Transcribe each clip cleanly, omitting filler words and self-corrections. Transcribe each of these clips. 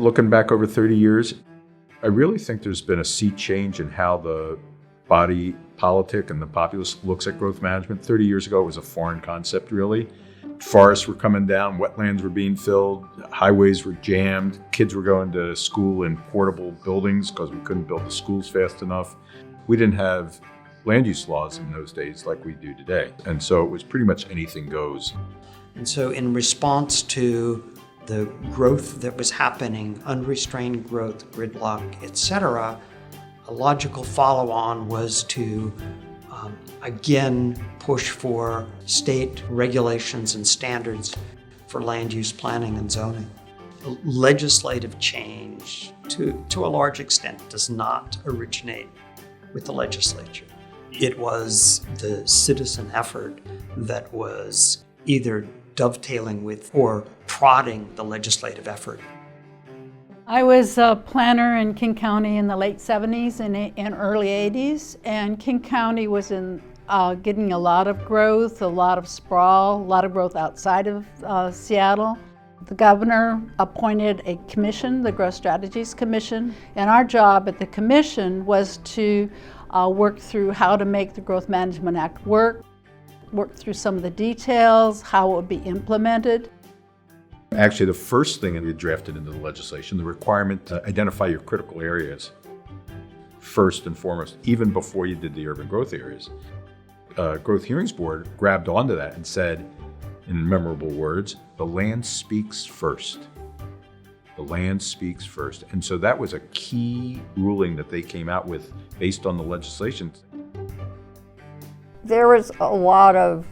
Looking back over 30 years, I really think there's been a sea change in how the body politic and the populace looks at growth management. 30 years ago, it was a foreign concept, really. Forests were coming down, wetlands were being filled, highways were jammed, kids were going to school in portable buildings because we couldn't build the schools fast enough. We didn't have land use laws in those days like we do today. And so it was pretty much anything goes. And so in response to the growth that was happening, unrestrained growth, gridlock, etc., a logical follow-on was to again push for state regulations and standards for land use planning and zoning. Legislative change, to a large extent, does not originate with the legislature. It was the citizen effort that was either dovetailing with or prodding the legislative effort. I was a planner in King County in the late 70s and early 80s, and King County was getting a lot of growth, a lot of sprawl, a lot of growth outside of Seattle. The governor appointed a commission, the Growth Strategies Commission, and our job at the commission was to work through how to make the Growth Management Act work through some of the details, how it would be implemented. Actually, the first thing that we drafted into the legislation, the requirement to identify your critical areas first and foremost, even before you did the urban growth areas. Growth Hearings Board grabbed onto that and said, in memorable words, the land speaks first. The land speaks first. And so that was a key ruling that they came out with based on the legislation. There was a lot of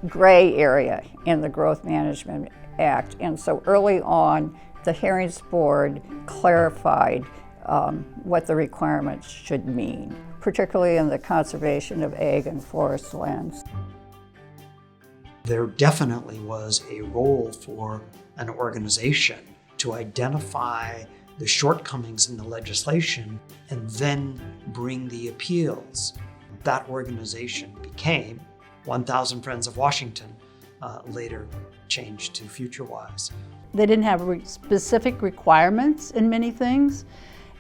gray area in the Growth Management Act, and so early on, the Hearings Board clarified what the requirements should mean, particularly in the conservation of ag and forest lands. There definitely was a role for an organization to identify the shortcomings in the legislation and then bring the appeals. That organization became 1,000 Friends of Washington, later changed to Futurewise. They didn't have specific requirements in many things,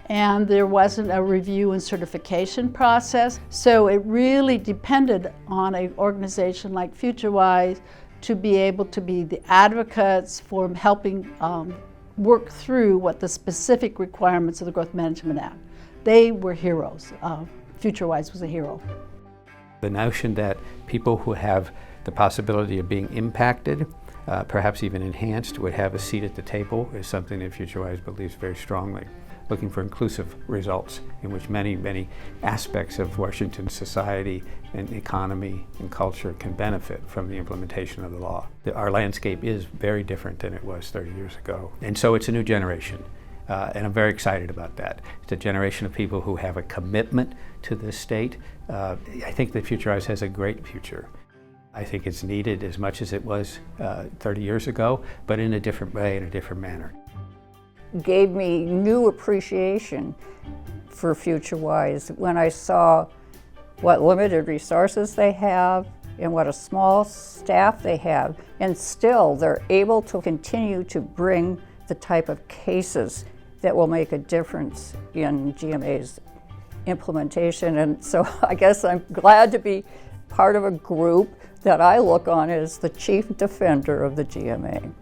and there wasn't a review and certification process. So it really depended on an organization like Futurewise to be able to be the advocates for helping work through what the specific requirements of the Growth Management Act. They were heroes. Futurewise was a hero. The notion that people who have the possibility of being impacted, perhaps even enhanced, would have a seat at the table is something that Futurewise believes very strongly. Looking for inclusive results in which many, many aspects of Washington society and economy and culture can benefit from the implementation of the law. Our landscape is very different than it was 30 years ago. And so it's a new generation. And I'm very excited about that. It's a generation of people who have a commitment to this state. I think that Futurewise has a great future. I think it's needed as much as it was 30 years ago, but in a different way, in a different manner. Gave me new appreciation for Futurewise when I saw what limited resources they have and what a small staff they have, and still they're able to continue to bring the type of cases that will make a difference in GMA's implementation. And so I guess I'm glad to be part of a group that I look on as the chief defender of the GMA.